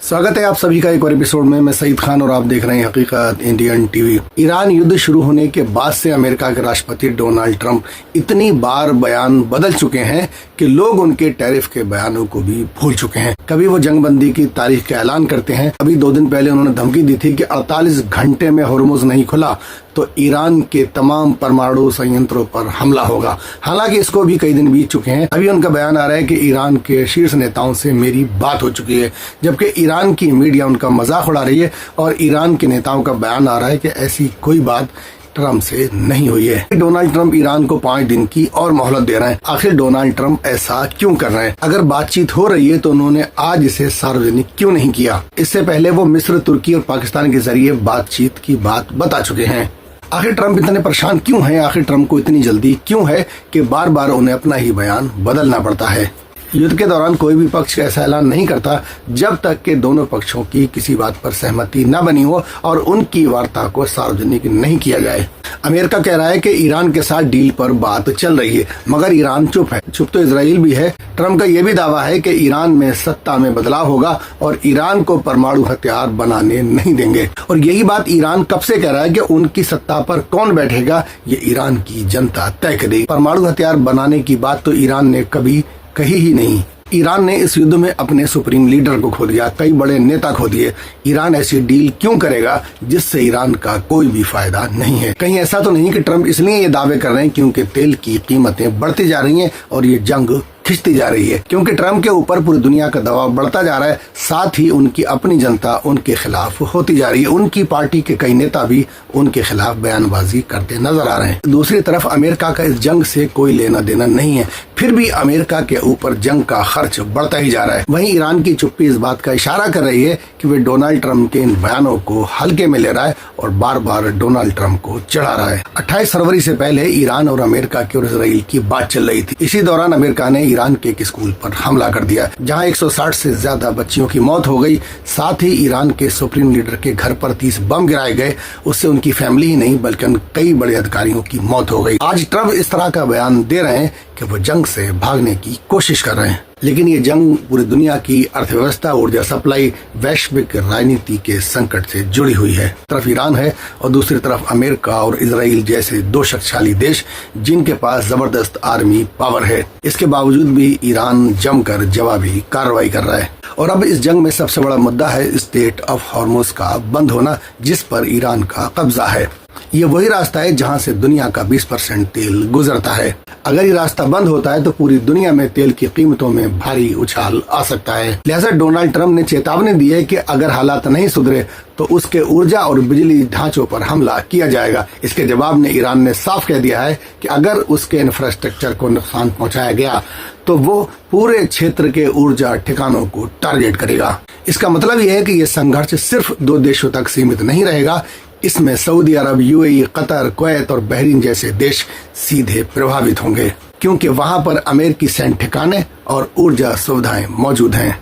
स्वागत है आप सभी का एक और एपिसोड में। मैं सईद खान और आप देख रहे हैं हकीकत इंडियन टीवी। ईरान युद्ध शुरू होने के बाद से अमेरिका के राष्ट्रपति डोनाल्ड ट्रंप इतनी बार बयान बदल चुके हैं कि लोग उनके टैरिफ के बयानों को भी भूल चुके हैं। कभी वो जंगबंदी की तारीख का ऐलान करते हैं, अभी 2 दिन पहले उन्होंने धमकी दी थी कि 48 घंटे में होर्मुज नहीं खुला तो ईरान के तमाम परमाणु संयंत्रों पर हमला होगा। हालांकि इसको भी कई दिन बीत चुके हैं। अभी उनका बयान आ रहा है कि ईरान के शीर्ष नेताओं से मेरी बात हो चुकी है, जबकि ईरान की मीडिया उनका मजाक उड़ा रही है और ईरान के नेताओं का बयान आ रहा है कि ऐसी कोई बात ट्रंप से नहीं हुई है। डोनाल्ड ट्रंप ईरान को 5 दिन की और मोहलत दे रहे हैं। आखिर डोनाल्ड ट्रंप ऐसा क्यों कर रहे हैं? अगर बातचीत हो रही है तो उन्होंने आज इसे सार्वजनिक क्यों नहीं किया? इससे पहले वो मिस्र, तुर्की और पाकिस्तान के जरिए बातचीत की बात बता चुके हैं। आखिर ट्रंप इतने परेशान क्यों हैं? आखिर ट्रंप को इतनी जल्दी क्यों है कि बार बार उन्हें अपना ही बयान बदलना पड़ता है? युद्ध के दौरान कोई भी पक्ष ऐसा ऐलान नहीं करता जब तक कि दोनों पक्षों की किसी बात पर सहमति न बनी हो और उनकी वार्ता को सार्वजनिक नहीं किया जाए। अमेरिका कह रहा है कि ईरान के साथ डील पर बात चल रही है, मगर ईरान चुप है। चुप तो इजराइल भी है। ट्रंप का यह भी दावा है कि ईरान में सत्ता में बदलाव होगा और ईरान को परमाणु हथियार बनाने नहीं देंगे। और यही बात ईरान कब से कह रहा है कि उनकी सत्ता पर कौन बैठेगा ये ईरान की जनता तय करेगी। परमाणु हथियार बनाने की बात तो ईरान ने कभी कही ही नहीं। ईरान ने इस युद्ध में अपने सुप्रीम लीडर को खो दिया, कई बड़े नेता खो दिए। ईरान ऐसी डील क्यों करेगा जिससे ईरान का कोई भी फायदा नहीं है? कहीं ऐसा तो नहीं कि ट्रंप इसलिए ये दावे कर रहे हैं क्योंकि तेल की कीमतें बढ़ती जा रही हैं और ये जंग खिंचती जा रही है? क्योंकि ट्रंप के ऊपर पूरी दुनिया का दबाव बढ़ता जा रहा है, साथ ही उनकी अपनी जनता उनके खिलाफ होती जा रही है। उनकी पार्टी के कई नेता भी उनके खिलाफ बयानबाजी करते नजर आ रहे हैं। दूसरी तरफ अमेरिका का इस जंग से कोई लेना देना नहीं है, फिर भी अमेरिका के ऊपर जंग का खर्च बढ़ता ही जा रहा है। वहीं ईरान की चुप्पी इस बात का इशारा कर रही है कि वे डोनाल्ड ट्रंप के इन बयानों को हल्के में ले रहा है और बार बार डोनाल्ड ट्रंप को चढ़ा रहा है। 28 फरवरी से पहले ईरान और अमेरिका की और इजराइल की बात चल रही थी। इसी दौरान अमेरिका ने ईरान के एक स्कूल पर हमला कर दिया, जहां 160 से ज्यादा बच्चियों की मौत हो गई। साथ ही ईरान के सुप्रीम लीडर के घर पर 30 बम गिराए गए। उससे उनकी फैमिली ही नहीं बल्कि कई बड़े अधिकारियों की मौत हो गई। आज ट्रंप इस तरह का बयान दे रहे हैं कि वो जंग से भागने की कोशिश कर रहे हैं, लेकिन ये जंग पूरी दुनिया की अर्थव्यवस्था, ऊर्जा सप्लाई, वैश्विक राजनीति के संकट से जुड़ी हुई है। तरफ ईरान है और दूसरी तरफ अमेरिका और इजराइल जैसे 2 शक्तिशाली देश जिनके पास जबरदस्त आर्मी पावर है। इसके बावजूद भी ईरान जमकर जवाबी कार्रवाई कर रहा है। और अब इस जंग में सबसे बड़ा मुद्दा है स्ट्रेट ऑफ हॉर्मुज का बंद होना, जिस पर ईरान का कब्जा है। ये वही रास्ता है जहां से दुनिया का 20% तेल गुजरता है। अगर ये रास्ता बंद होता है तो पूरी दुनिया में तेल की कीमतों में भारी उछाल आ सकता है। लिहाजा डोनाल्ड ट्रंप ने चेतावनी दी है कि अगर हालात नहीं सुधरे तो उसके ऊर्जा और बिजली ढांचों पर हमला किया जाएगा। इसके जवाब में ईरान ने साफ कह दिया है कि अगर उसके इंफ्रास्ट्रक्चर को नुकसान पहुंचाया गया तो वो पूरे क्षेत्र के ऊर्जा ठिकानों को टारगेट करेगा। इसका मतलब यह है कि यह संघर्ष सिर्फ 2 देशों तक सीमित नहीं रहेगा। इसमें सऊदी अरब, यूएई, कतर, कुवैत और बहरीन जैसे देश सीधे प्रभावित होंगे, क्योंकि वहां पर अमेरिकी सैन्य ठिकाने और ऊर्जा सुविधाएं मौजूद हैं।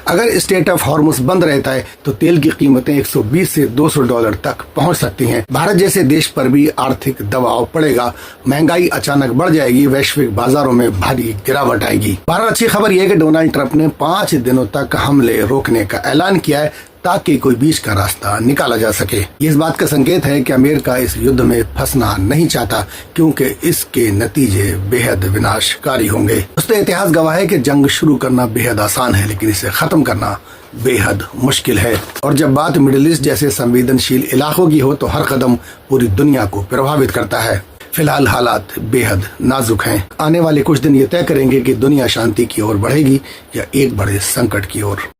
अगर स्ट्रेट ऑफ हॉर्मुज बंद रहता है तो तेल की कीमतें 120 से $200 तक पहुंच सकती हैं। भारत जैसे देश पर भी आर्थिक दबाव पड़ेगा, महंगाई अचानक बढ़ जाएगी, वैश्विक बाजारों में भारी गिरावट आएगी। भारत अच्छी खबर यह है कि डोनाल्ड ट्रंप ने 5 दिनों तक हमले रोकने का ऐलान किया है ताकि कोई बीच का रास्ता निकाला जा सके। ये इस बात का संकेत है कि अमेरिका इस युद्ध में फंसना नहीं चाहता, क्योंकि इसके नतीजे बेहद विनाशकारी होंगे। दोस्तों, इतिहास गवाह है कि जंग शुरू करना बेहद आसान है, लेकिन इसे खत्म करना बेहद मुश्किल है। और जब बात मिडिल ईस्ट जैसे संवेदनशील इलाकों की हो तो हर कदम पूरी दुनिया को प्रभावित करता है। फिलहाल हालात बेहद नाजुक हैं। आने वाले कुछ दिन ये तय करेंगे कि दुनिया शांति की ओर बढ़ेगी या एक बड़े संकट की ओर।